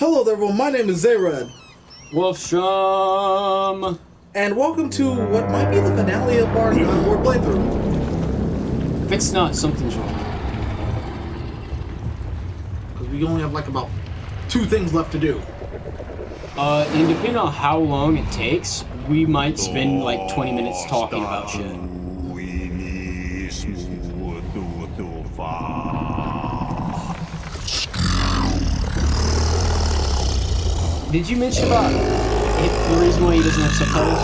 Hello there, everyone. My name is Zayrad. Wolfsham! And welcome to what might be the finale of our God of War playthrough. If it's not, something's wrong. Because we only have like about 2 things left to do. And depending on how long it takes, we might spend like 20 minutes talking about shit. Did you mention about the reason why he doesn't have subtitles?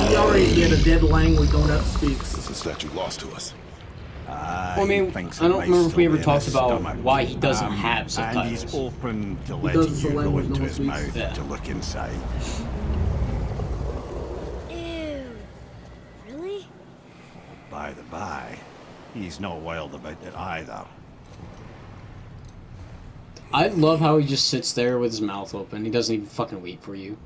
He already had a dead language going out to speak. This is that you lost to us. Well, I mean, I don't remember if we ever talked about why he doesn't have subtitles. And he's open to He letting does the you go language into no one his speaks. mouth Yeah. to look inside. Ew. Really? By the by, he's not wild about it either. I love how he just sits there with his mouth open. He doesn't even fucking wait for you.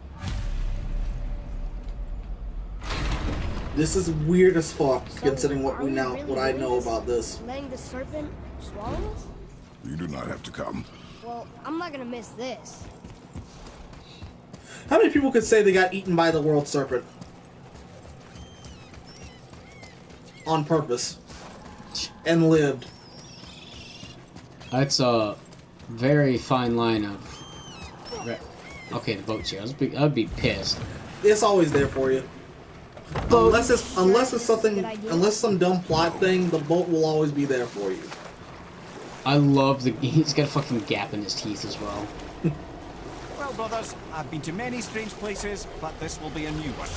This is weird as fuck, So, considering what are we really what I doing know this? about this. Letting the serpent swallow us? You do not have to come. Well, I'm not gonna miss this. How many people could say they got eaten by the world serpent? On purpose. And lived. That's a very fine line of... Okay, the boat's here. I'd be pissed. It's always there for you. Unless it's something, unless some dumb plot thing, the boat will always be there for you. I love the... He's got a fucking gap in his teeth as well. Well, brothers, I've been to many strange places, but this will be a new one.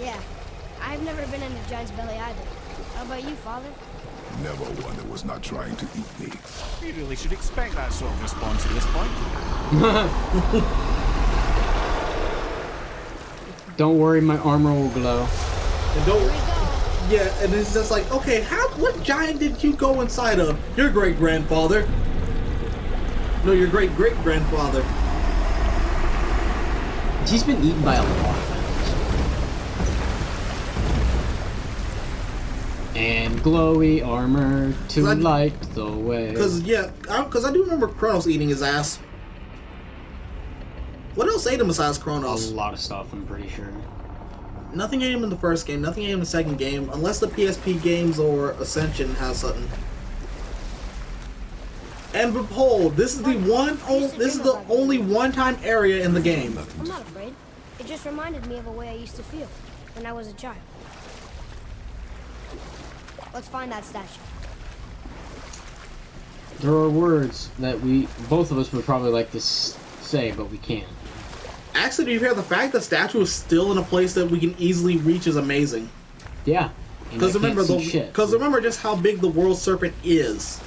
Yeah. I've never been in a giant's belly either. How about you, Father? Never one that was not trying to eat me. We really should expect that sort of response at this point. Don't worry, my armor will glow. And don't, Here we go. yeah, and it's just like, okay, what giant did you go inside of? Your great-grandfather. No, your great-great-grandfather. He's been eaten by a lot of things. And glowy armor to light the way. Because I do remember Kronos eating his ass. What else ate him besides A Kronos? lot of stuff, I'm pretty sure. Nothing ate him in the first game, nothing ate him in the second game, unless the PSP games or Ascension has something. And behold, this is the only one-time area in the game. I'm not afraid. It just reminded me of a way I used to feel when I was a child. Let's find that statue. There are words that both of us would probably like to say, but we can't. Actually, to be fair, the fact the statue is still in a place that we can easily reach is amazing. Yeah. Because remember just how big the world serpent is.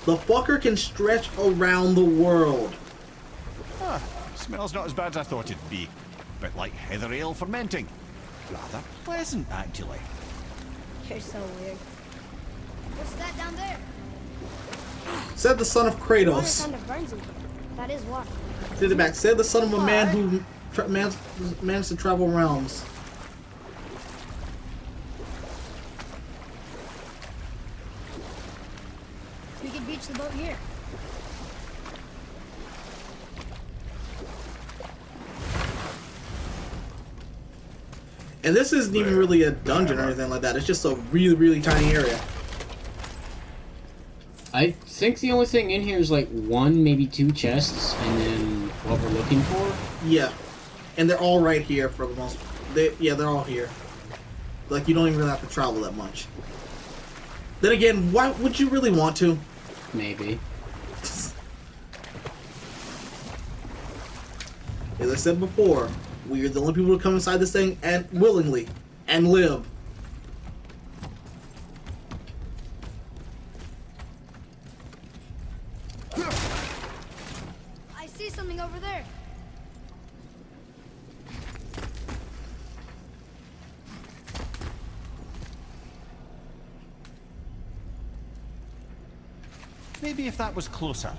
The fucker can stretch around the world. Ah, smells not as bad as I thought it'd be. Bit like heather ale fermenting. Rather pleasant, actually. You're so weird. What's that down there? Said the son of Water Kratos. kind of burns in here. That is water. Did it back. Said the son of a man who managed to travel realms. We could beach the boat here. And this isn't even really a dungeon or anything like that. It's just a really, really tiny area. I think the only thing in here is like 1, maybe 2 chests, and then what we're looking for. Yeah. And they're all right here for the most... they're all here. Like, you don't even really have to travel that much. Then again, why would you really want to? Maybe. As I said before, we are the only people to come inside this thing and willingly and live. I see something over there. Maybe if that was closer.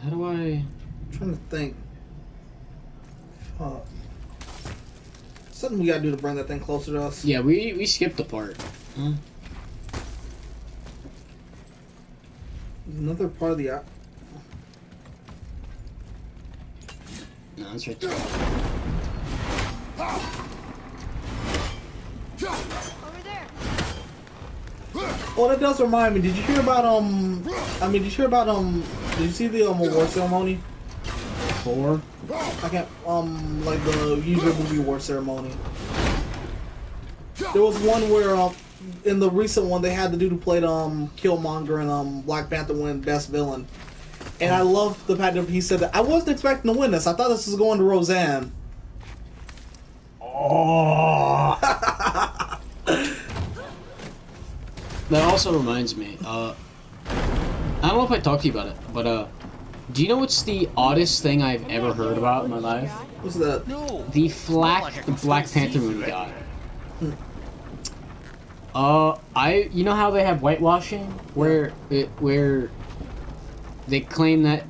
How do I... I'm trying to think. Fuck. something we gotta do to bring that thing closer to us. Yeah, we skipped the part. Another part of the... No, it's right there. Over there. Oh, that does remind me. Did you hear about did you hear about Did you see the award ceremony? Four. I can't like the usual movie award ceremony. There was one where in the recent one they had the dude who played Killmonger and Black Panther win Best Villain. And I love the fact that he said that I wasn't expecting to win this. I thought this was going to Roseanne. Oh. That also reminds me. I don't know if I talked to you about it, but do you know what's the oddest thing I've ever heard about in my life? What's that? No. The Like I can Black still Panther see movie through it. guy. You know how they have whitewashing, where they claim that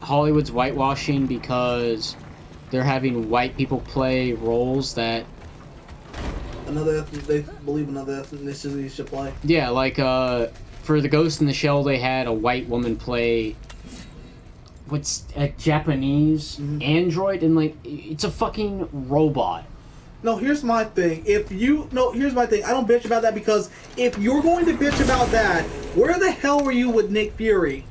Hollywood's whitewashing because they're having white people play roles that. They believe another ethnicity should play. Yeah, like for the Ghost in the Shell, they had a white woman play. What's a Japanese android, and like it's a fucking robot. No, here's my thing. Here's my thing. I don't bitch about that because if you're going to bitch about that, where the hell were you with Nick Fury?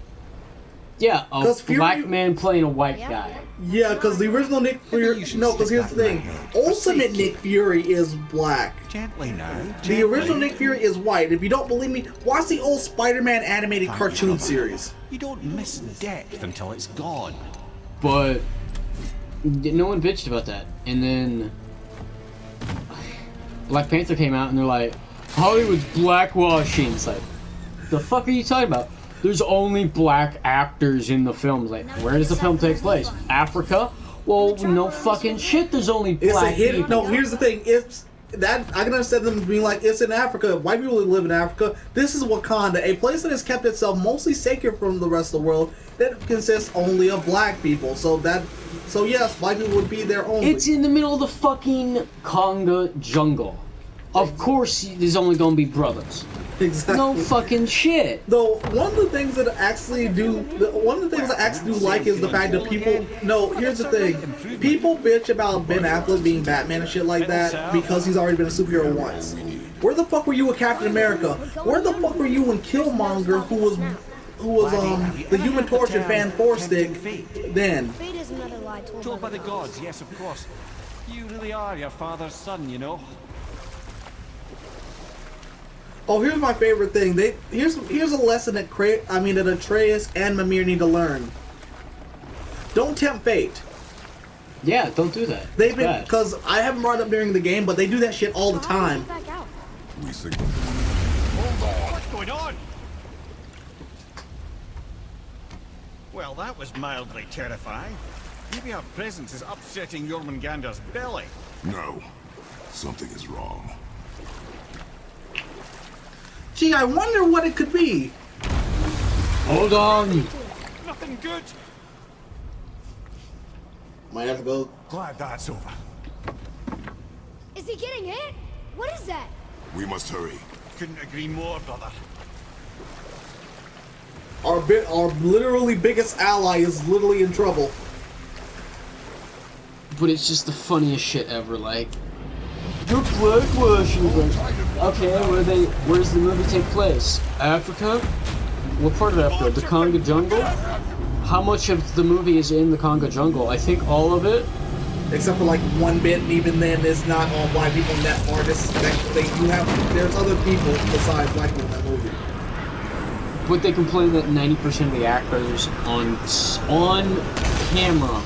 Yeah, a 'Cause black Fury- man playing a white guy. Yeah, because the original Nick Fury. you should No, because stick here's the that in thing. my head. For Ultimate safety. Nick Fury is black. Gently now. The Gently. original Nick Fury is white. If you don't believe me, watch the old Spider-Man animated Thank cartoon you. series. You don't miss depth until it's gone. But no one bitched about that. And then Black Panther came out and they're like, Hollywood's blackwashing. It's like, the fuck are you talking about? There's only black actors in the film. Like, where does the film take place? Africa? Well, no fucking shit. There's only It's a black hit. people. No, here's the thing. It's that I can understand them being like, it's in Africa. White people live in Africa. This is Wakanda, a place that has kept itself mostly sacred from the rest of the world. That consists only of black people. So yes, white people would be there only. It's in the middle of the fucking Congo jungle. Of course, there's only gonna be brothers. exactly. No fucking shit. Though one of the things that I actually do like is the fact that people. No, here's the thing. People bitch about Ben Affleck being Batman and shit like that because he's already been a superhero once. Where the fuck were you with Captain America? Where the fuck were you when Killmonger, who was the Human Torch and Fan Four Stick, then? Fate is another lie told Told by the gods, yes, of course. You really are your father's son, you know. Oh, here's my favorite thing. Here's a lesson that Atreus and Mimir need to learn. Don't tempt fate. Yeah, don't do that. They've It's been bad. because I haven't brought it up during the game, but they do that shit all the time. Back out. We signal. What's going on? Well, that was mildly terrifying. Maybe our presence is upsetting Jormungandr's belly. No. Something is wrong. Gee, I wonder what it could be. Hold on. Nothing good. Might have to go. Glad that's over. Is he getting hit? What is that? We must hurry. Couldn't agree more, brother. Our literally biggest ally is literally in trouble. But it's just the funniest shit ever. Like, you're blackwashing. Okay, where's the movie take place? Africa? What part of Africa? The Congo jungle? How much of the movie is in the Congo jungle? I think all of it. Except for like one bit, and even then, it's not all black people in that part. There's other people besides black people in that movie. But they complain that 90% of the actors on camera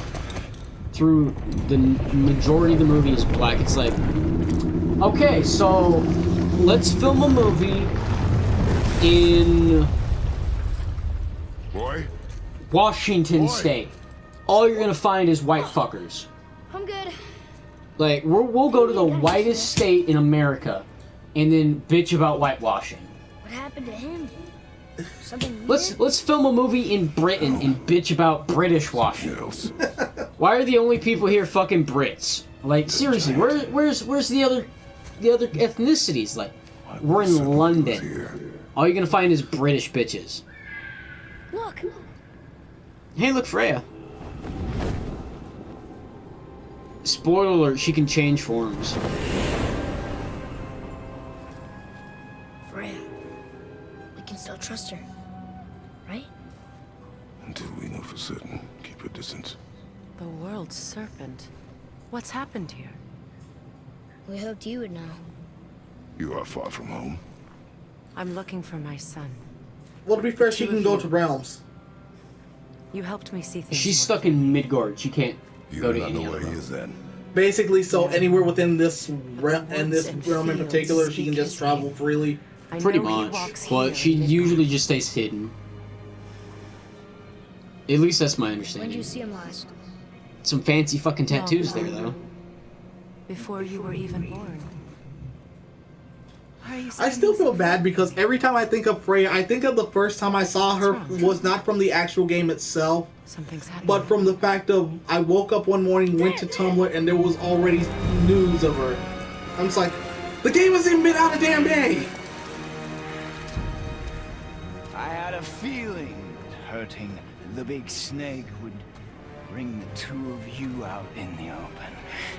through the majority of the movie is black. It's like, okay, so let's film a movie in Boy? Washington State. All you're gonna find is white fuckers. I'm good. Like, we'll go to the whitest state in America and then bitch about whitewashing. What happened to him? Something weird? Let's film a movie in Britain and bitch about British washing. Else. Why are the only people here fucking Brits? Like seriously, where's the other ethnicities? Like, we're in London. All you're gonna find is British bitches. Look, Hey, look, Freya. Spoiler alert: she can change forms. Freya. We can still trust her, right? Until we know for certain, keep your distance. The world's serpent. What's happened here? We hoped you would know. You are far from home. I'm looking for my son. Well, to be fair, she can go to realms. You helped me see things. She's stuck in Midgard. She can't You go do to not any know other where he realm. is then. Basically, so anywhere within this realm in fields particular, she can speak just his travel name. freely. I Pretty know he much, walks but here she in usually Midgard. just stays hidden. At least that's my When did understanding. you see him last? Some fancy fucking tattoos there, though. Before you were even born. Why are you I saying still this? feel bad because every time I think of Freya, I think of the first time I saw her was not from the actual game itself, Something's happening. but from the fact of I woke up one morning, went to Tumblr, and there was already news of her. I'm just like, the game hasn't even been out a damn day! I had a feeling that hurting the big snake would bring the two of you out in the open.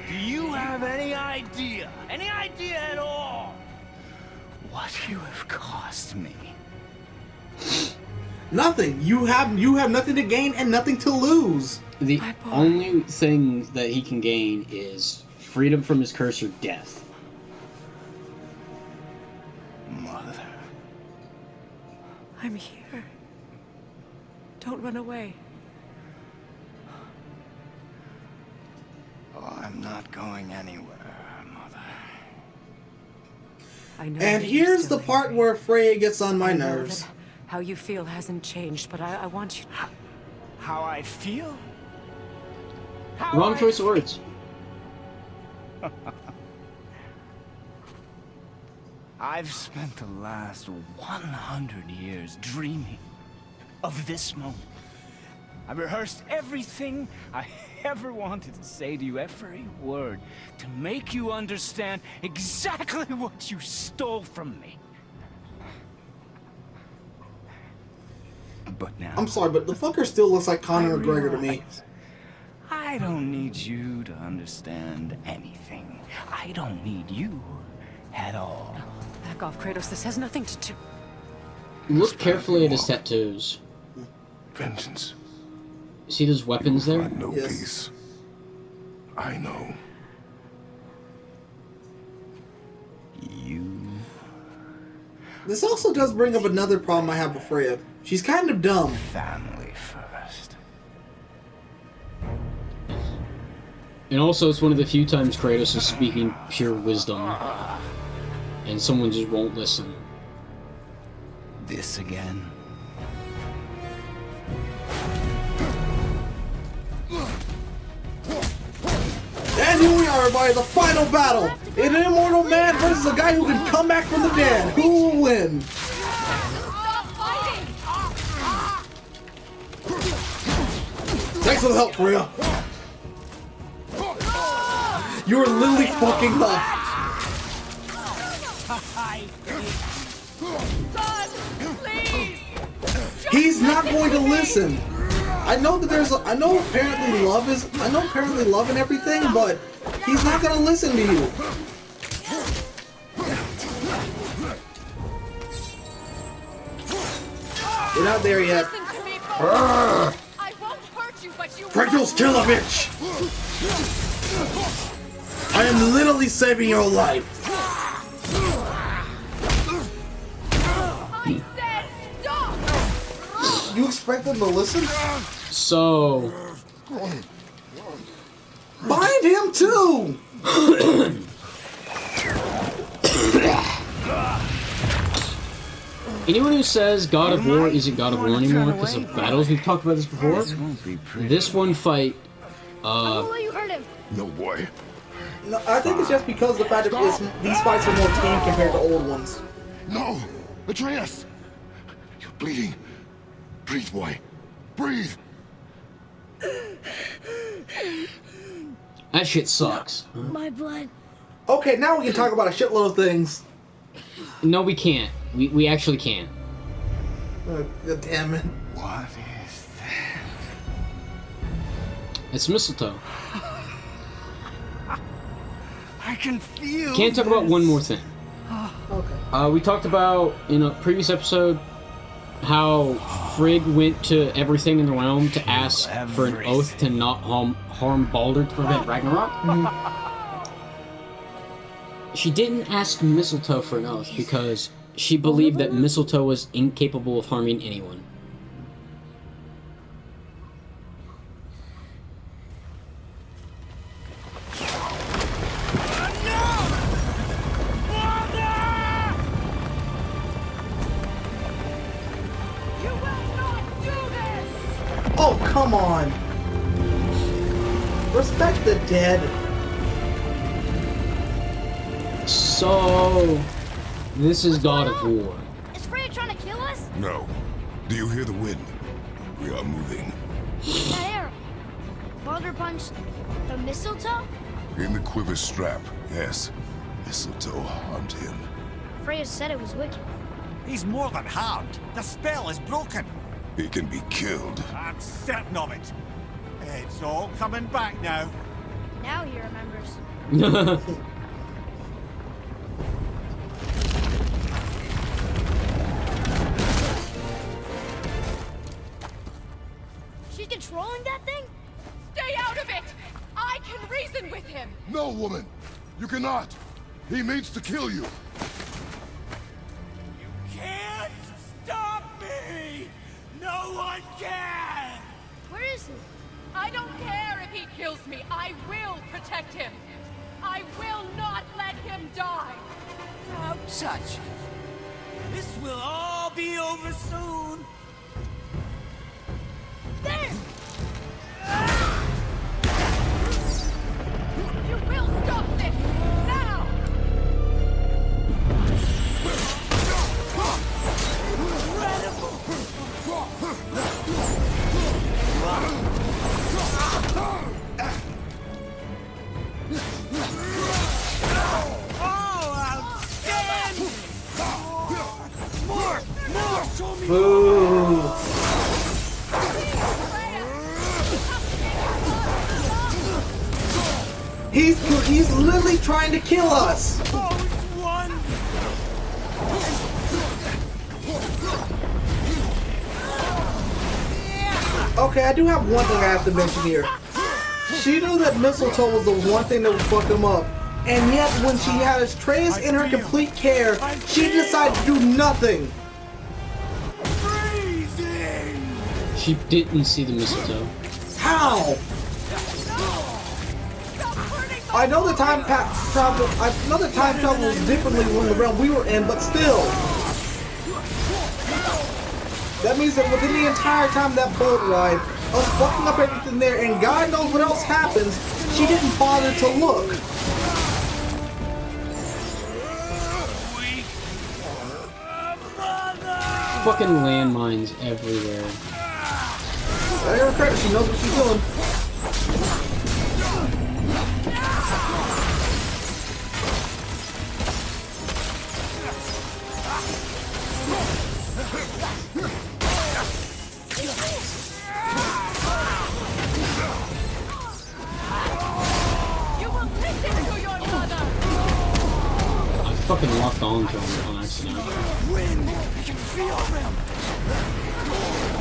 Do you have any idea at all, what you have cost me? Nothing. You have nothing to gain and nothing to lose. The My boy. only thing that he can gain is freedom from his curse or death. Mother. I'm here. Don't run away. Oh, I'm not going anywhere, Mother. I know. And that you're here's still the part angry. where Freya gets on my I know nerves. that how you feel hasn't changed, but I want you. How I feel? How Wrong I choice of words. I've spent the last 100 years dreaming of this moment. I rehearsed everything I ever wanted to say to you, every word, to make you understand exactly what you stole from me. But now... I'm sorry, but the fucker still looks like Conor I McGregor to me. realize I don't need you to understand anything. I don't need you at all. Back off, Kratos. This has nothing to do. Look carefully at his tattoos. Vengeance. See those weapons there? Find no Yes. peace. I know. You... This also does bring up another problem I have with Freya. She's kind of dumb. family first. And also, it's one of the few times Kratos is speaking pure wisdom. And someone just won't listen. This again? And here we are, everybody, the final battle! An immortal man versus a guy who can come back from the dead. Who will win? Thanks for the help, Freya. You're literally fucking up. He's not going to listen. I know that I know apparently love and everything, but he's not gonna listen to you. We're not there yet. I won't hurt you, but you Kratos, kill a bitch! I am literally saving your life. I said stop! You expect them to listen? So, Bind him too! anyone who says God of War isn't God of War anymore because of battles, we've talked about this before. This won't be pretty. This one fight, I'll let you hurt him. No, boy. No, I think it's just because of the fact that these fights are more tame compared to old ones. No! Atreus! You're bleeding. Breathe, boy. Breathe! That shit sucks. My blood. Okay, now we can talk about a shitload of things. No, we can't. We actually can't. God damn it. What is that? It's mistletoe. I can feel. Can't talk about one more thing. Okay. We talked about in a previous episode how Frigg went to everything in the realm to ask for an oath to not harm Baldur to prevent Ragnarok. She didn't ask Mistletoe for an oath because she believed that Mistletoe was incapable of harming anyone. You will not do this! Oh, come on. Respect the dead. So, this is God of War. Is Freya trying to kill us? No. Do you hear the wind? We are moving. That arrow. Baldur punched the mistletoe? In the quiver strap, yes. Mistletoe harmed him. Freya said it was wicked. He's more than harmed. The spell is broken. He can be killed. I'm certain of it. It's all coming back now. Now he remembers. She's controlling that thing? Stay out of it! I can reason with him! No, woman! You cannot! He means to kill you! Can't stop me! No one can! Where is he? I don't care if he kills me. I will protect him. I will not let him die. Don't touch it. This will all be over soon. There! You will stop this now! Boo! He's literally trying to kill us. Okay, I do have one thing I have to mention here. She knew that mistletoe was the one thing that would fuck him up, and yet when she had Atreus in her complete care, she decided to do nothing. She didn't see the mistletoe. How? I know the time travel. I know the time travel was differently from the realm we were in, but still. That means that within the entire time that boat ride, us fucking up everything there, and God knows what else happens, she didn't bother to look. Fucking landmines everywhere. I give her credit, she knows what she's doing. You will listen to your mother! I fucking locked onto him on accident.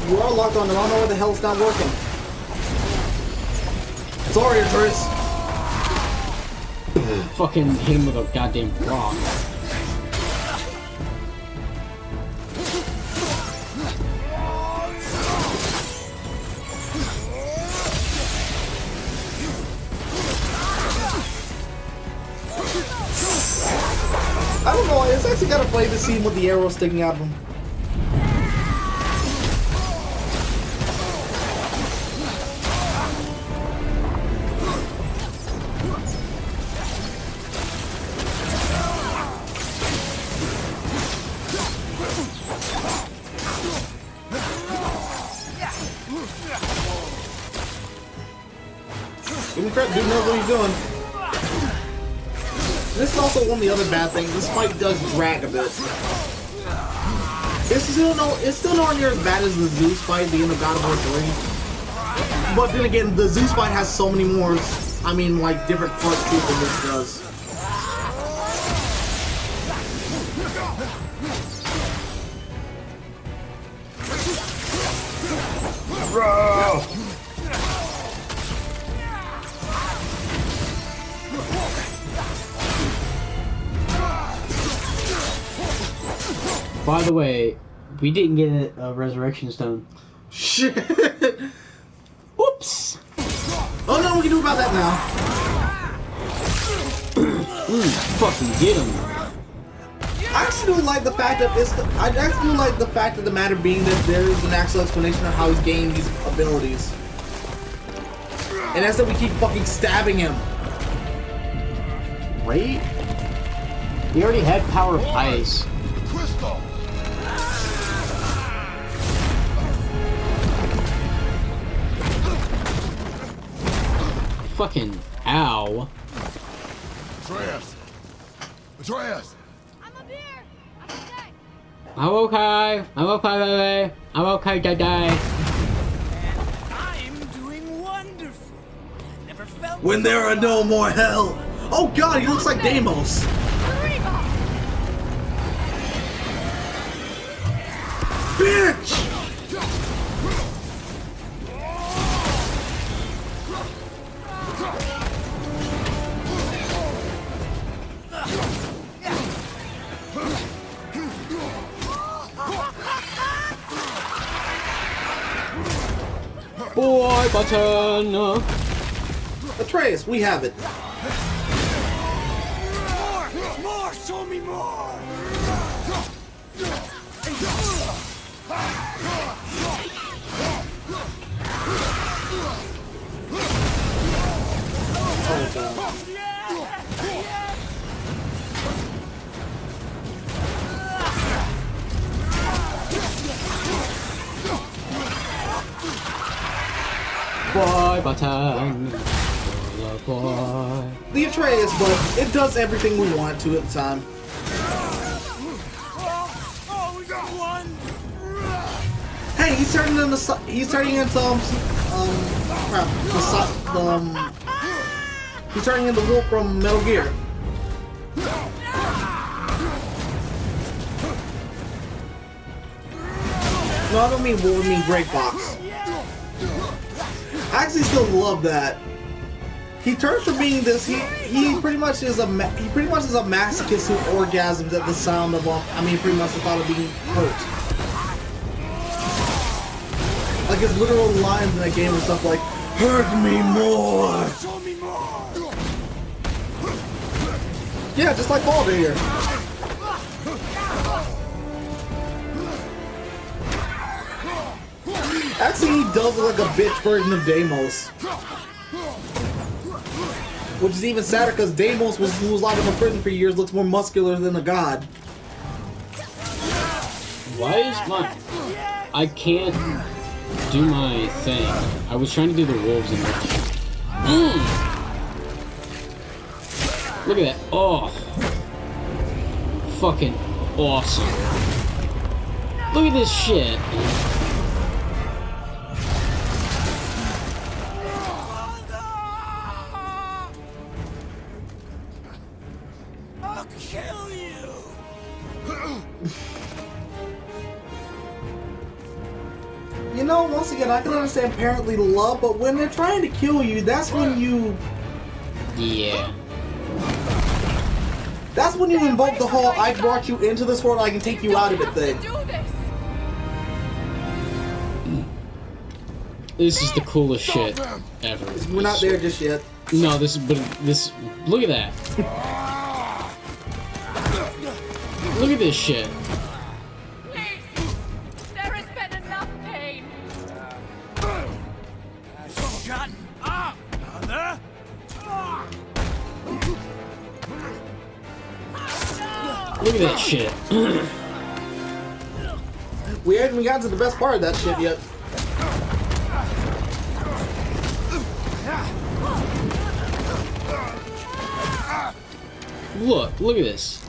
We're all locked on them. I don't know where the hell it's not working. Sorry, Atreus. Fucking hit him with a goddamn rock. I don't know, it's actually got a flavor to see him with the arrow sticking out of him. Give me crap, dude knows what he's doing. This is also one of the other bad things. This fight does drag a bit. It's still nowhere near as bad as the Zeus fight at the end of God of War 3. But then again, the Zeus fight has so many more, I mean, like, different parts to it than this does. Bro! By the way, we didn't get a resurrection stone. Shit! Oops! Oh no, we can do about that now. Fucking get him. I actually do like the fact that the matter being that there is an actual explanation of how he's gained these abilities. And that's that we keep fucking stabbing him. Right? He already had power of ice. Crystal! Fucking ow. Atreus! Atreus! I'm up here. I'm okay. I'm okay. I'm okay, baby. I'm okay, Daddy. I'm doing wonderful. Never felt When there are no more hell. Oh god, he looks like Deimos. Bitch! Boy button. Atreus, we have it. more, show me more. Oh god. Boy button. Boy. The Atreus, but it does everything we want to at the time. Oh, we got one. Hey, he's turning into crap. He's turning into Wolf from Metal Gear. No, I don't mean Wolf. I mean Great Fox. I actually still love that. He turns from being this. He pretty much is a masochist who orgasms at the sound of pretty much the thought of being hurt. Like his literal lines in that game and stuff like, "Hurt me more." Show me more. Yeah, just like Baldur here. Actually, he does look like a bitch version of Deimos. Which is even sadder because Deimos, who was locked up in prison for years, looks more muscular than a god. Why is my... I can't do my thing. I was trying to do the wolves in there. Look at that. Oh. Fucking awesome. Look at this shit. I'll kill you. You know, once again, I can understand parently love, but when they're trying to kill you, that's when you... Yeah. That's when you invoke the whole "I brought you into this world, I can take you out of it" thing. This is the coolest shit ever. We're not there just yet. No, this. Look at that. Look at this shit. Please! There has been enough pain! Shut up, mother. Look at that shit. We haven't even gotten to the best part of that shit yet. Look at this.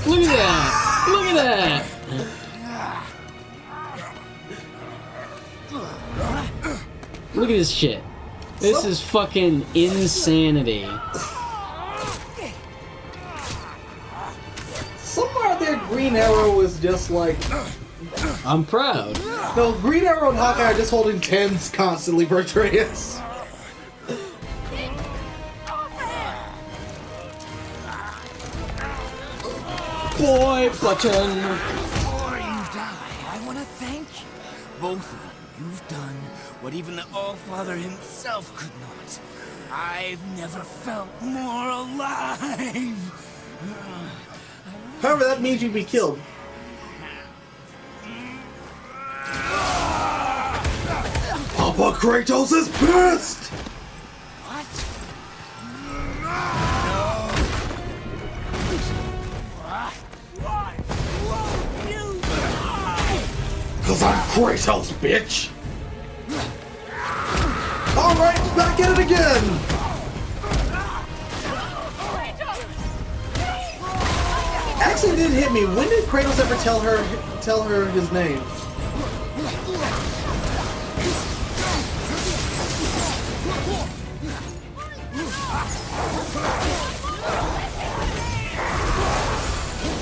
Look at that! Look at that! Look at this shit. This is fucking insanity. Somewhere out there, Green Arrow is just like... I'm proud. No, Green Arrow and Hawkeye are just holding tens constantly for Atreus. Boy button. Before you die, I want to thank you. Both of you. You've done what even the All-Father himself could not. I've never felt more alive. However, that means you'd be killed. Papa Kratos is pissed! What? Why won't you die? 'Cause I'm Kratos, bitch! Alright, back at it again! Actually, it didn't hit me. When did Kratos ever tell her his name?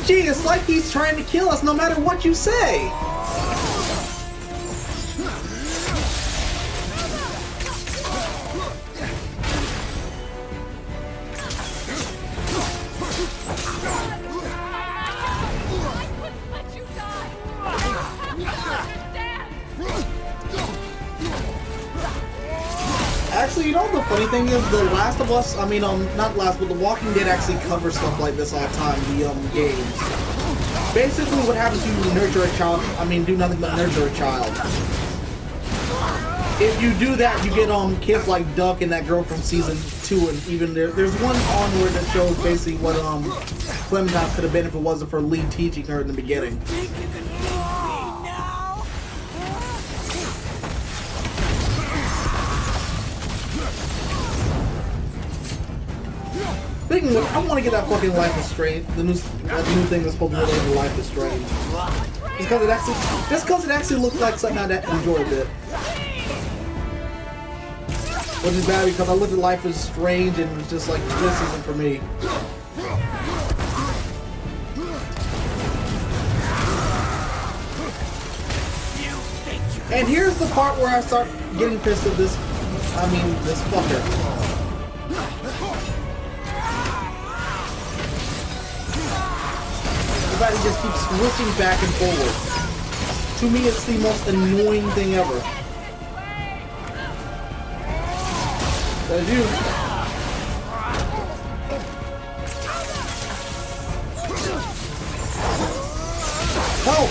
Gee, it's like he's trying to kill us no matter what you say! Actually, you know the funny thing is, The Last of Us, I mean, not Last, but The Walking Dead actually covers stuff like this all the time, the, games. Basically, what happens if you nurture a child, do nothing but nurture a child. If you do that, you get, kids like Duck and that girl from season 2, and even there's one onward that shows basically what, Clementine could have been if it wasn't for Lee teaching her in the beginning. Speaking of, I want to get that fucking Life is Strange. That new thing that's supposed to be related to Life is Strange. Just because it actually looks like something I'd enjoy a bit. Which is bad because I looked at Life is Strange and was just like, this isn't for me. And here's the part where I start getting pissed at this fucker. The fact he just keeps switching back and forward. To me, it's the most annoying thing ever. That's you. Help!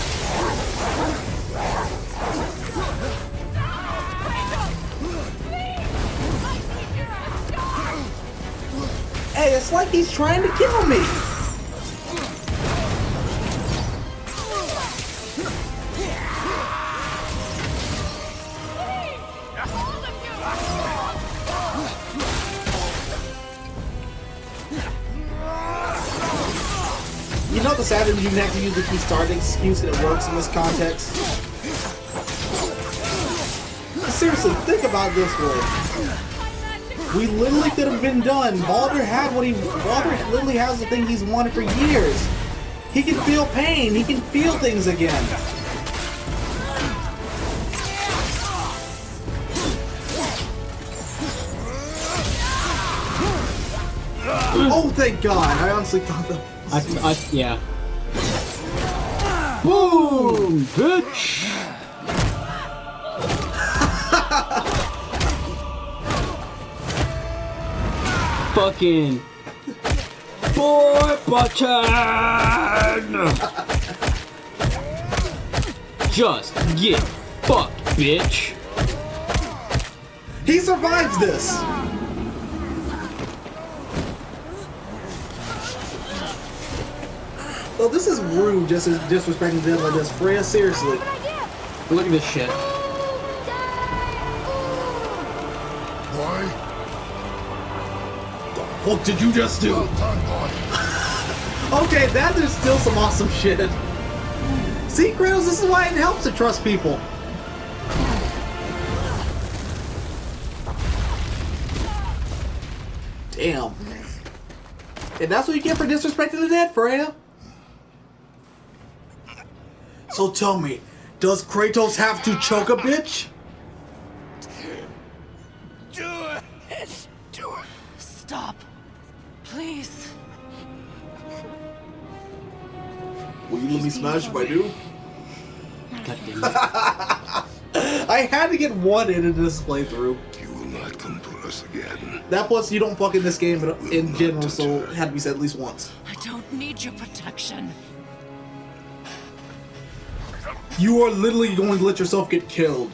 Hey, it's like he's trying to kill me! You know the sad thing, you can actually use the key start excuse and it works in this context. Seriously, think about it this way. We literally could have been done. Baldur literally has the thing he's wanted for years. He can feel pain, he can feel things again. Oh, thank God! I honestly thought that. Yeah. Boom, bitch! Fucking boy button! Just get fucked, bitch! He survives this! Well, this is rude, just as disrespecting them like this. Freya, seriously. Look at this shit. boy. What did you just do? Well done, boy. Okay, that is still some awesome shit. See, Kratos, this is why it helps to trust people. Damn. And that's what you get for disrespecting the dead, Freya. So tell me, does Kratos have to choke a bitch? Do it! Do it! Stop. Please. Will you let me smash if I do? God damn it. I had to get one in this playthrough. You will not come to us again. That plus you don't fuck in this game in general, so it had to be said at least once. I don't need your protection. You are literally going to let yourself get killed.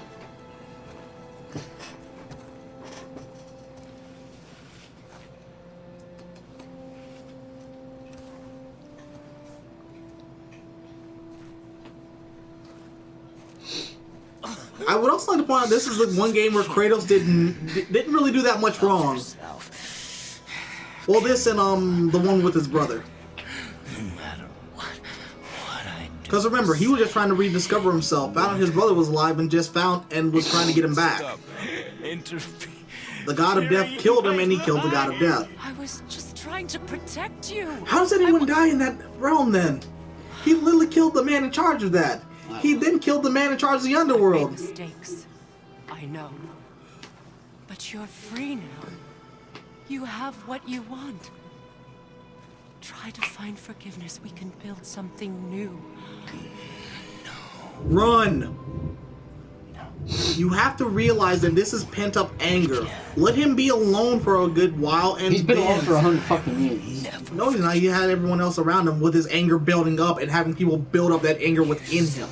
I would also like to point out this is the one game where Kratos didn't really do that much wrong. Well, this and the one with his brother. No matter what I do. Because remember, he was just trying to rediscover himself, found out his brother was alive, and was trying to get him back. The god of death killed him, and he killed the god of death. I was just trying to protect you. How does anyone die in that realm then? He literally killed the man in charge of that. He then killed the man in charge of the underworld. Mistakes. I know. But you're free now. You have what you want. Try to find forgiveness. We can build something new. Run! You have to realize that this is pent-up anger. Let him be alone for a good while, and He's been then... alone for 100 fucking years. No, he's not. He had everyone else around him with his anger building up and having people build up that anger within him.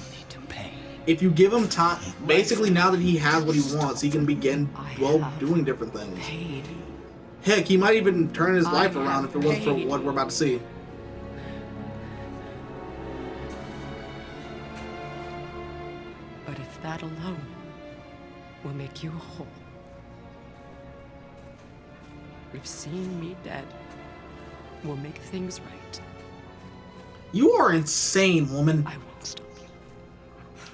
If you give him time, basically now that he has what he wants, he can begin, well, doing different things. Heck, he might even turn his life around if it wasn't for what we're about to see. But if that alone will make you whole, if seeing me dead will make things right, You are insane, woman. I won't stop you.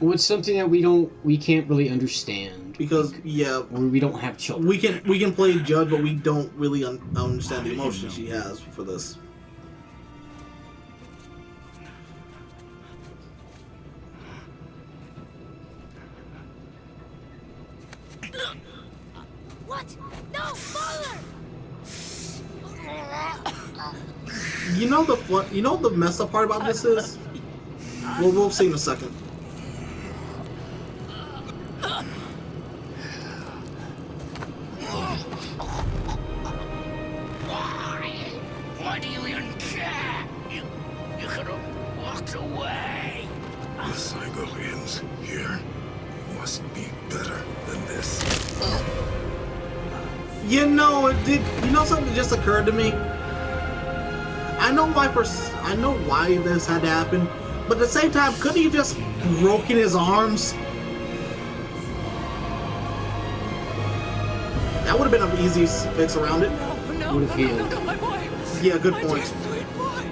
Well, it's something that we can't really understand. Because, yeah, We don't have children. we can play judge, but we don't really understand the emotions she has for this. What? No, Father! You know the messed up part about this is? Well, we'll see in a second. Why do you even care? You could have walked away. The cycle ends here. Must be better than this. You know, something just occurred to me. I know why this had to happen, but at the same time, couldn't he just broken his arms? That would have been an easy fix around it. No, Would have healed. my boy. Yeah, good My point. dear sweet boy.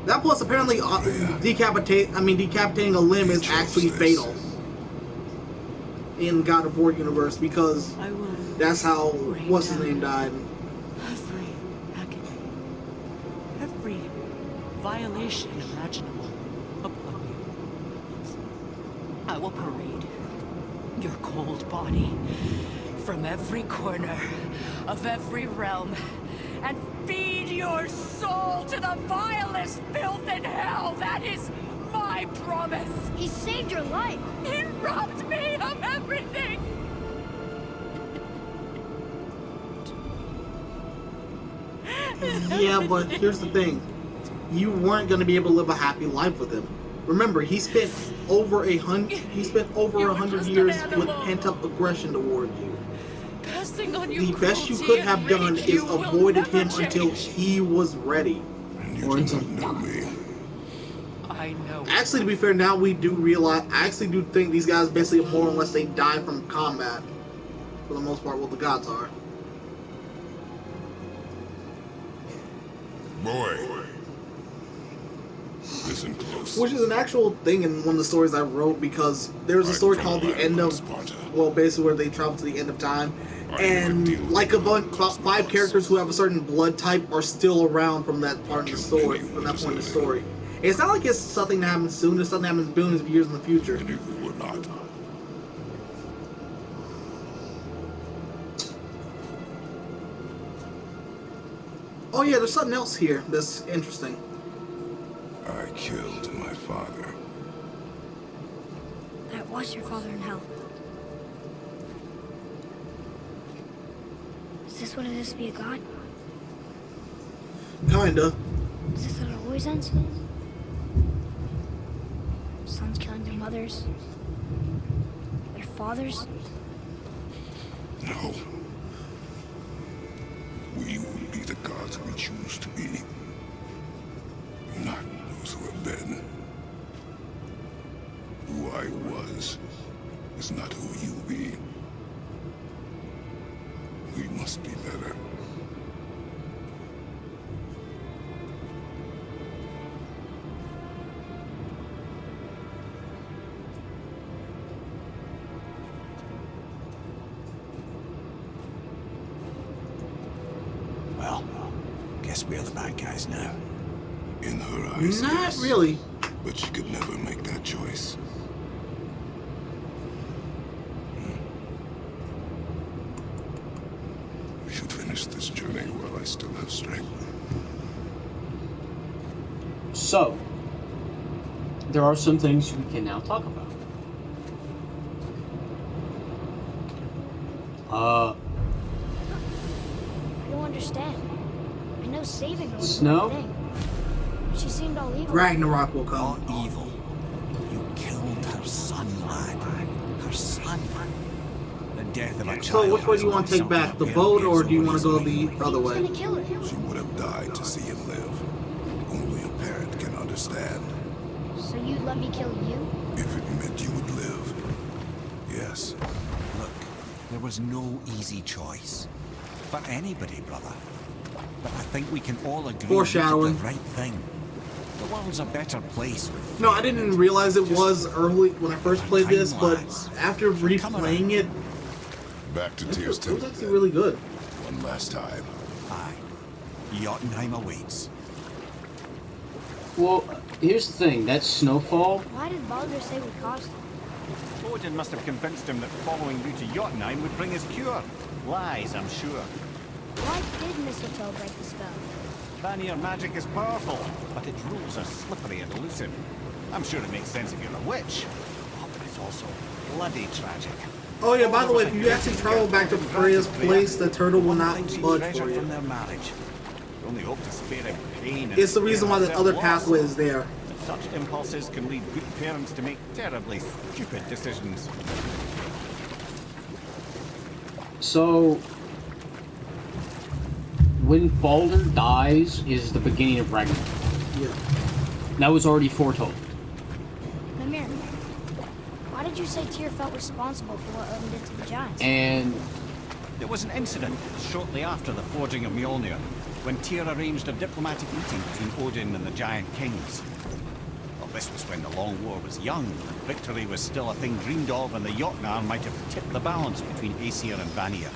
That plus apparently decapitating a limb is actually fatal in God of War universe because I will that's how what's his name died. every agony, every violation imaginable upon you. I will parade your cold body from every corner of every realm and feed your soul to the vilest filth in hell. That is my promise. He saved your life. He robbed me of everything! Yeah, but here's the thing. You weren't going to be able to live a happy life with him. Remember, he spent over 100 years with pent-up aggression toward you. Passing on you The best you cruelty could and have done rage, is you will avoided never him until change. he was ready. And you Or do until not know me. I I know. Actually, to be fair, now we do realize. I actually do think these guys basically more unless they die from combat. For the most part, what the gods are. Boy. Listen close. Which is an actual thing in one of the stories I wrote, because there was a story called The End of... Well, basically where they travel to the end of time. And like about 5 characters who have a certain blood type are still around from that part of the story, from that point in the story. It's not like it's something that happens soon, it's something that happens billions of years in the future. Many who were not. Oh yeah, there's something else here that's interesting. I killed my father. That was your father in hell. Is this what it is to be a god? Kinda. Is this how it always ends? Sons killing their mothers? Their fathers? No. We will be the gods we choose to be. Not those who have been. Who I was is not who you be. We must be better. Well, guess we're the bad guys now. In her eyes, Not yes, really. but she could never make that choice. We should finish this journey while I still have strength. So, there are some things we can now talk about. I don't understand. I know saving her was Snow? the thing. She seemed all evil. Ragnarok will come. Not evil. You killed her son, lad. Her son. The death of a child. So which way do you want to take back? The boat, or do you want to go the other He was way? gonna kill her. She would have died to see him live. Only a parent can understand. So you'd let me kill you? If it meant you would live. Yes. Look, there was no easy choice. For anybody, brother. But I think we can all agree Foreshadowing. we did the right thing. The world's a better place. With No, I didn't realize it was early when I first played this, but after Come replaying it, Back to it Tyr's was Temple. actually really good. One last time. Aye. Jotunheim awaits. Well, here's the thing, that snowfall, Why did Baldur say we caused it? Odin must have convinced him that following you to Jotunheim would bring his cure. Lies, I'm sure. Why did mistletoe break the spell? Vanir magic is powerful, but its rules are slippery and elusive. I'm sure it makes sense if you're a witch, but it's also bloody tragic. Oh yeah, by the way, if you actually travel back to Freya's place, the turtle will not budge for you. From their marriage. Only hope to spare him pain. and It's the reason why the spare other herself pathway loss. is there. Such impulses can lead good parents to make terribly stupid decisions. so when Baldur dies is the beginning of Ragnarok. Yeah. That was already foretold. Mimir, why did you say Tyr felt responsible for what Odin did to the giants? And There was an incident shortly after the forging of Mjolnir, when Tyr arranged a diplomatic meeting between Odin and the giant kings. Well, this was when the Long War was young, and victory was still a thing dreamed of, and the Jotnar might have tipped the balance between Aesir and Vanir.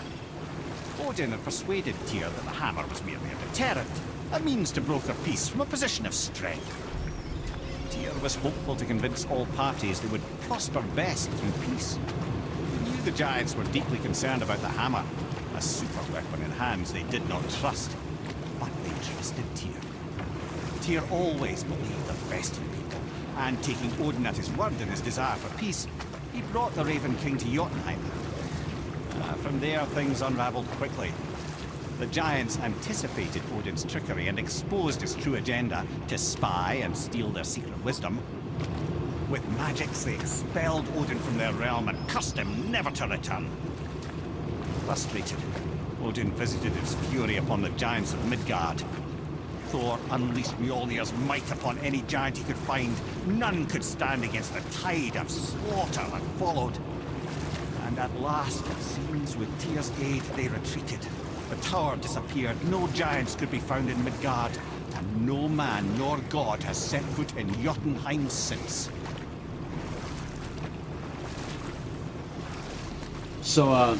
Odin had persuaded Tyr that the hammer was merely a deterrent, a means to broker peace from a position of strength. Tyr was hopeful to convince all parties they would prosper best through peace. He knew the giants were deeply concerned about the hammer, a super weapon in hands they did not trust. But they trusted Tyr. Tyr always believed the best in people, and taking Odin at his word in his desire for peace, he brought the Raven King to Jotunheim. From there, things unraveled quickly. The giants anticipated Odin's trickery and exposed his true agenda to spy and steal their secret wisdom. With magics, they expelled Odin from their realm and cursed him never to return. Frustrated, Odin visited his fury upon the giants of Midgard. Thor unleashed Mjolnir's might upon any giant he could find. None could stand against the tide of slaughter that followed. And at last, it seems, with Tyr's aid, they retreated. The tower disappeared, no giants could be found in Midgard, and no man nor god has set foot in Jotunheim since. So,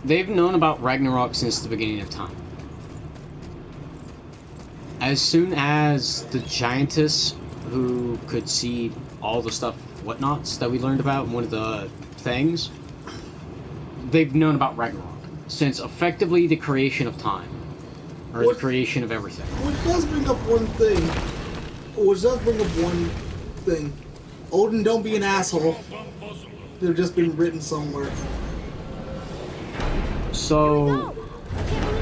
they've known about Ragnarok since the beginning of time. As soon as the giantess, who could see all the stuff, whatnots, that we learned about in one of the things, they've known about Ragnarok since effectively the creation of time. Or the creation of everything. Which does bring up one thing. Odin, don't be an asshole. They've just been written somewhere. So,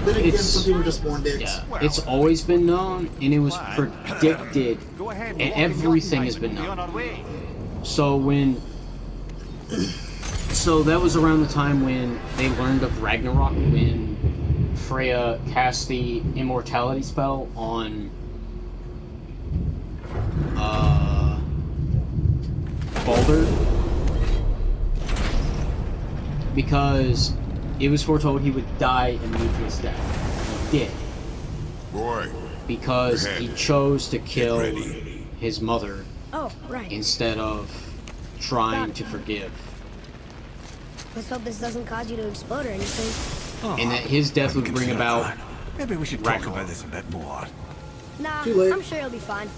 Then again, some people are just born dicks. yeah, it's always been known, and it was predicted, and everything has been known. So so that was around the time when they learned of Ragnarok, when Freya cast the immortality spell on Baldur, because it was foretold he would die a needless death. He did. Boy. Because he chose to kill his mother instead of trying to forgive. Let's hope this doesn't cause you to explode or anything. And that his death would bring about Maybe we should talk about this a bit more. Nah, Too late. I'm sure you'll be fine.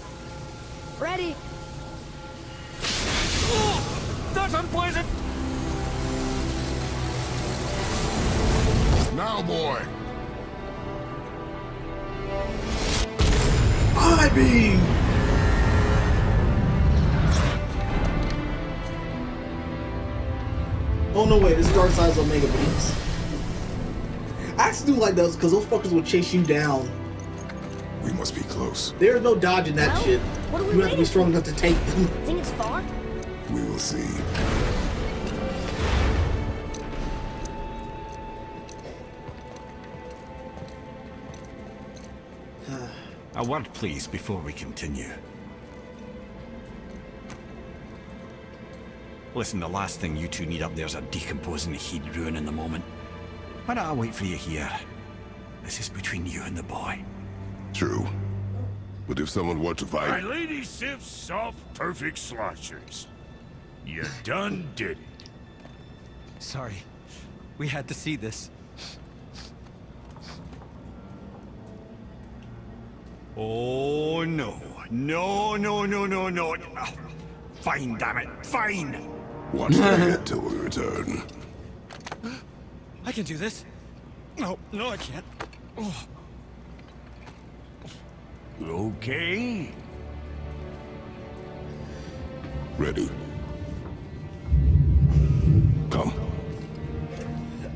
Ready? That's unpleasant! Now, boy. I beam! Oh no, wait, this is Dark Side's Omega Beams. I actually do like those because those fuckers will chase you down. We must be close. There's no dodging that Well, shit. what are we You have to be waiting strong enough to take them. Think it's far? We will see. A word, please, before we continue. Listen, the last thing you two need up there is a decomposing heat ruining the moment. Why don't I wait for you here? This is between you and the boy. True. But if someone were to My fight... lady sips soft, perfect sloshers. You done did it. Sorry. We had to see this. Oh, no. No, no, no, no, no. Fine, damn it. Fine. Watch their head till we return. I can do this. No, I can't. Oh. Okay. Ready. Come.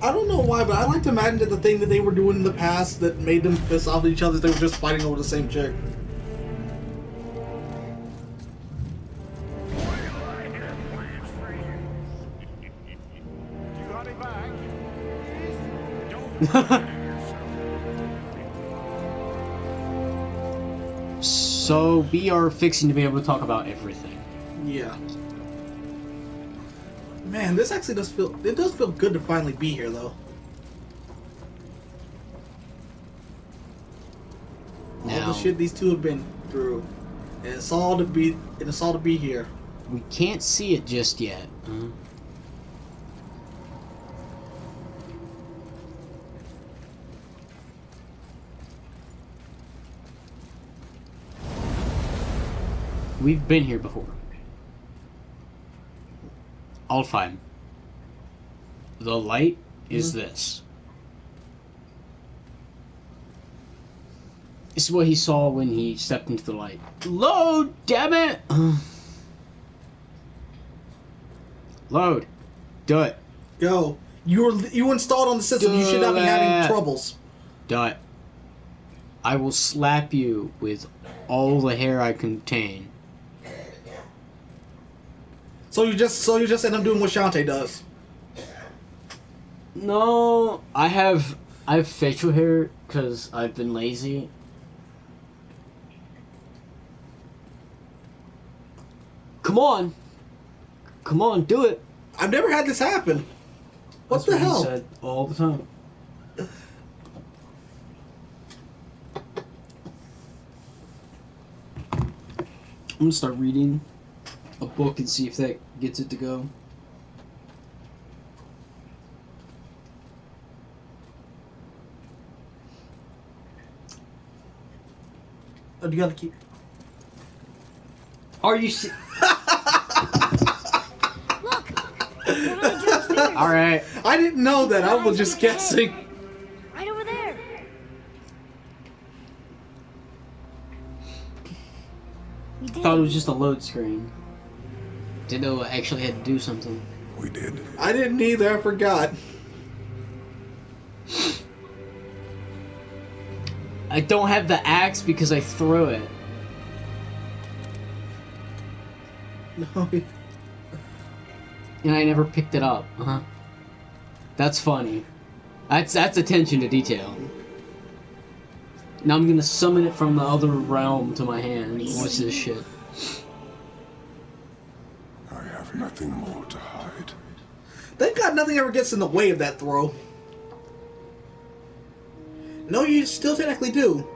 I don't know why, but I like to imagine that the thing that they were doing in the past that made them piss off at each other, they were just fighting over the same chick. You got it back. So we are fixing to be able to talk about everything. Yeah. Man, this actually does feel good to finally be here though. All Now, the shit these two have been through. And it's all to be here. we can't see it just yet. We've been here before. All fine. The light is this. This is what he saw when he stepped into the light. Load, damn it! Load. Do it. Yo, you installed on the system. You should not be having troubles. Do it. I will slap you with all the hair I contain. So you just end up doing what Shantae does. No, I have I have facial hair because I've been lazy. Come on! Come on, do it! I've never had this happen. What That's the what hell? he said all the time. I'm gonna start reading a book and see if that gets it to go. Oh, you gotta keep. Are you Alright. I didn't know that. I was just guessing. Right over there. We did. Thought it was just a load screen. Didn't know I actually had to do something. We did. I didn't either. I forgot. I don't have the axe because I threw it. No. And I never picked it up. That's funny. That's attention to detail. Now I'm gonna summon it from the other realm to my hand. What's this shit? I have nothing more to hide. Thank God nothing ever gets in the way of that throw. No, you still technically do.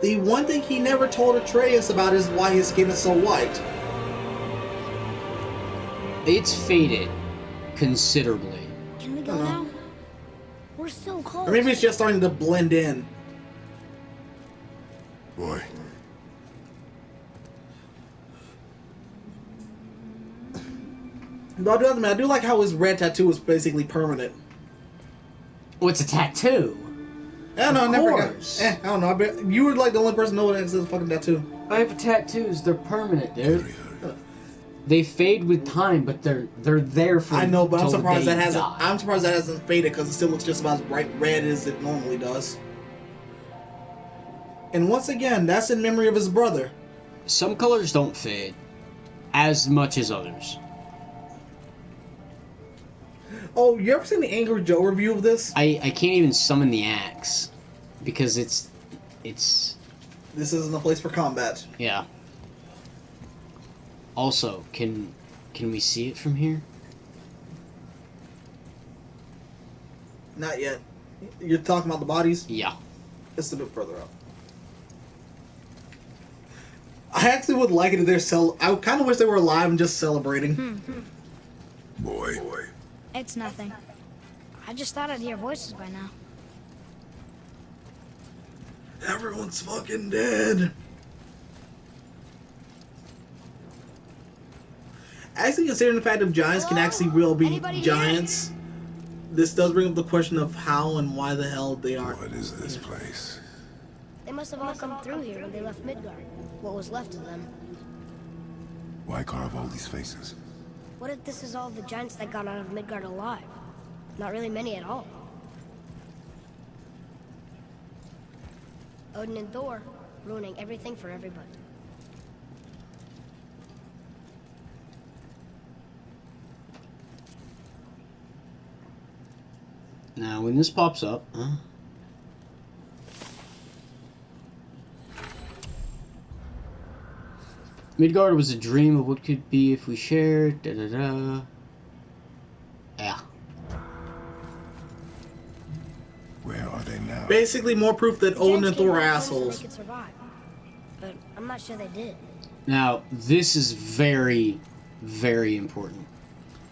The one thing he never told Atreus about is why his skin is so white. It's faded considerably. Can we go now? We're so close. Or maybe it's just starting to blend in. Boy. But I do like how his red tattoo is basically permanent. Oh, it's a tattoo. I don't know, I never course. got. I don't know. I bet you were like the only person to know what it is a fucking tattoo. I have tattoos. They're permanent, dude. They fade with time, but they're there for. I know, but I'm till the surprised day that hasn't. you die. I'm surprised that hasn't faded because it still looks just about as bright red as it normally does. And once again, that's in memory of his brother. Some colors don't fade as much as others. Oh, you ever seen the Angry Joe review of this? I can't even summon the axe because it's. This isn't the place for combat. Yeah. Also, can we see it from here? Not yet. You're talking about the bodies? Yeah. It's a bit further up. I actually would like it if they're I kind of wish they were alive and just celebrating. Boy. It's nothing. I just thought I'd hear voices by now. Everyone's fucking dead. Actually, considering the fact that giants can actually really be Anybody giants, this does bring up the question of how and why the hell they aren't. What is this place? They must have all come through here when they left Midgard. What was left of them. Why carve all these faces? What if this is all the giants that got out of Midgard alive? Not really many at all. Odin and Thor, ruining everything for everybody. Now, when this pops up, Midgard was a dream of what could be if we shared. Da da da. Yeah. Where are they now? Basically, more proof that Odin and Giants came Thor are back close so assholes. they could survive. But I'm not sure they did. Now, this is very, very important.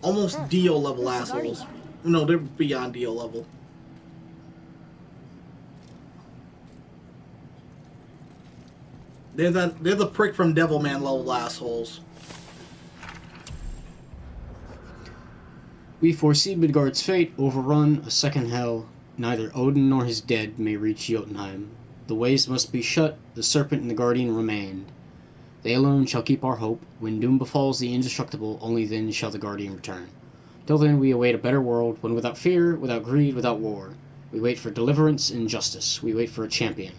Almost Dio level Who's the assholes. Guardian? No, they're beyond Dio level. They're the prick from Devilman level assholes. We foresee Midgard's fate, overrun, a second hell. Neither Odin nor his dead may reach Jotunheim. The ways must be shut, the serpent and the guardian remain. They alone shall keep our hope. When doom befalls the indestructible, only then shall the guardian return. Till then we await a better world, one without fear, without greed, without war. We wait for deliverance and justice. We wait for a champion.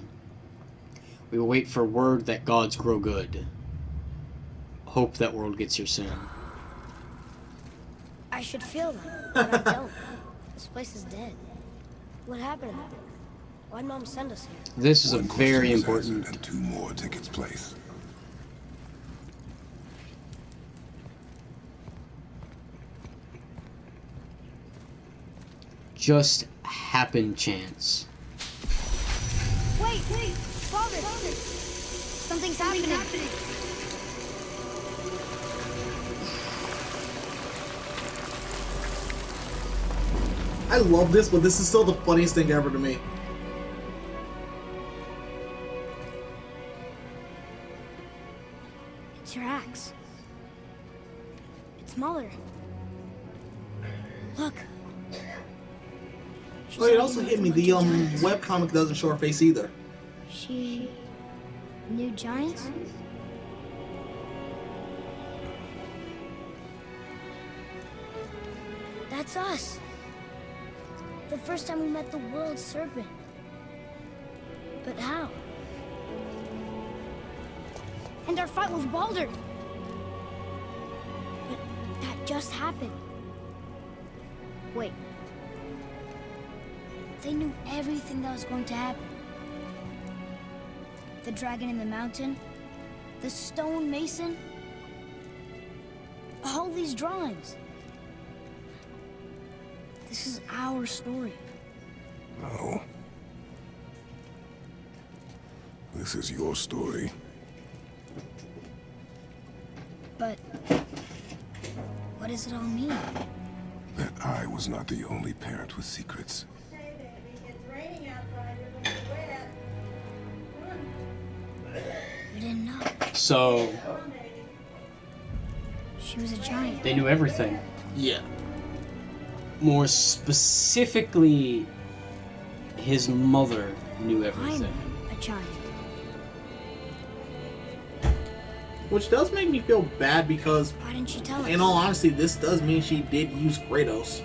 We will wait for word that gods grow good. Hope that world gets here soon. I should feel them, but I don't. This place is dead. What happened to them? Why'd Mom send us here? This is a One very question is important. answered and two more take its place. Just happen chance. Wait! Father! Something's happening. I love this, but this is still the funniest thing ever to me. It's your axe. It's Mother. Look. She's Oh, it hiding also with hit me. a bunch The of giants. webcomic doesn't show her face either. She knew giants? That's us. The first time we met the world serpent. But how? And our fight with Baldur. But that just happened. Wait. They knew everything that was going to happen. The dragon in the mountain, the stone mason, all these drawings. This is our story. No. This is your story. But what does it all mean? That I was not the only parent with secrets. We didn't know. So She was a giant. they knew everything. Yeah. More specifically, his mother knew I'm everything. a giant. Which does make me feel bad because, Why didn't she tell us? in all honesty, this does mean she did use Kratos.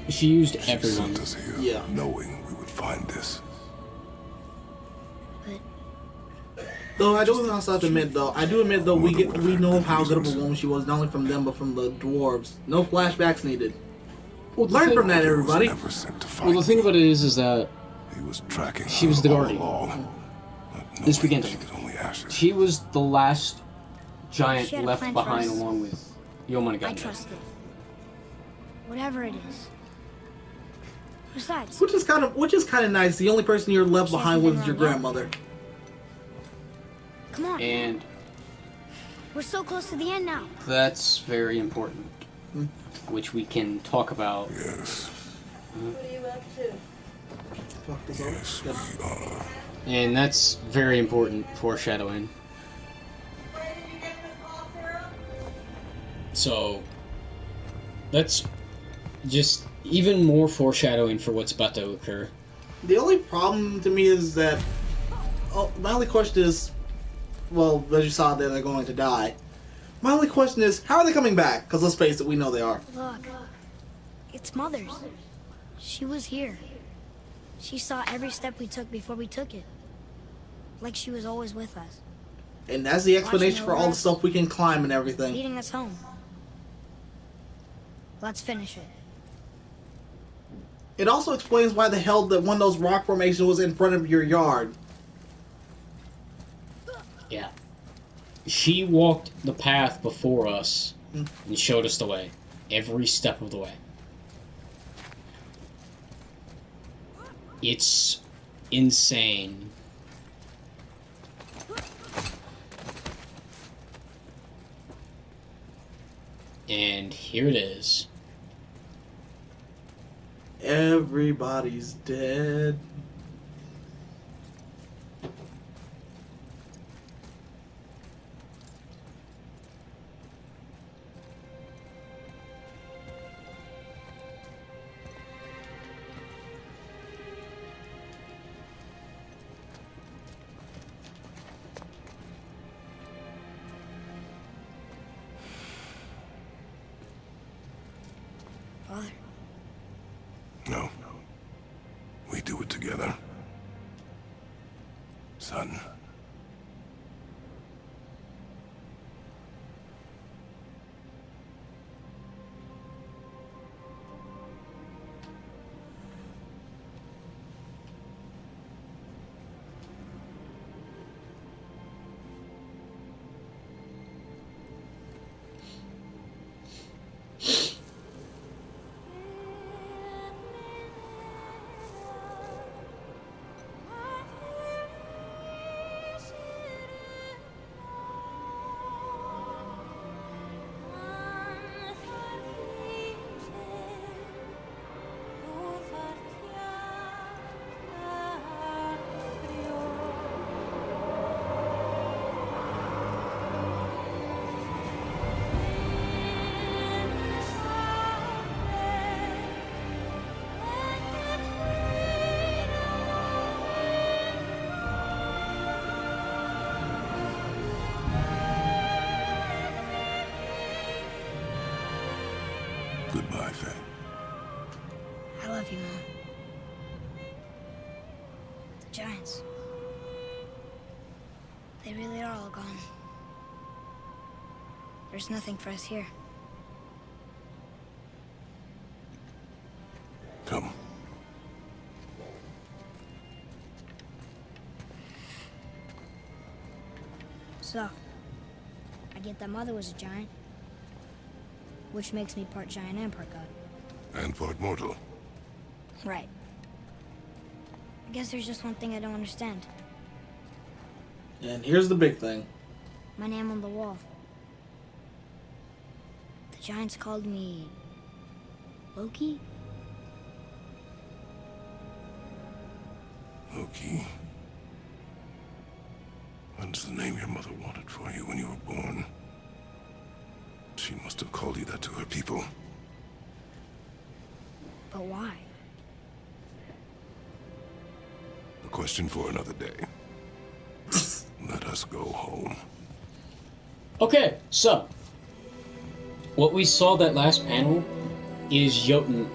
She used She everyone. sent us here, Yeah. knowing we would find this. But Though I do also have to admit, though, we know how good of a woman she was, not only from them but from the dwarves. No flashbacks needed. Learn from that, He was everybody. never sent to fight Well, the thing me. about it is that He was tracking she was her the all guardian. along, This knowing began she to- could only ashes. she was the last giant She had a left plan for behind, us. along with Yomanagami. I trust it. Whatever it is. Besides, Which is kind of nice. The only person you're left She behind hasn't was your been around grandmother. come on. And We're so close to the end now. that's very important, which we can talk about. Yes, Fuck this yes, up. we are. And that's very important foreshadowing. So that's just even more foreshadowing for what's about to occur. The only problem to me is that, my only question is, well, as you saw, they're going to die. My only question is, how are they coming back? Because let's face it, we know they are. Look. It's Mother's. She was here. She saw every step we took before we took it. Like she was always with us. And that's the explanation for all the Watching stuff we can climb and everything. Leading us home. Let's finish it. It also explains why the hell that one of those rock formations was in front of your yard. Yeah. She walked the path before us and showed us the way. Every step of the way. It's insane. And here it is. Everybody's dead. Father. No. We do it together. Goodbye, Faye. I love you, Mom. The Giants. They really are all gone. There's nothing for us here. Come. So, I get that Mother was a giant, which makes me part giant and part god. And part mortal. Right. I guess there's just one thing I don't understand. And here's the big thing. My name on the wall. The Giants called me... Loki? Loki. That's the name your mother wanted for you when you were born. She must have called you that to her people. But why? A question for another day. Let us go home. Okay, so what we saw that last panel is Jotun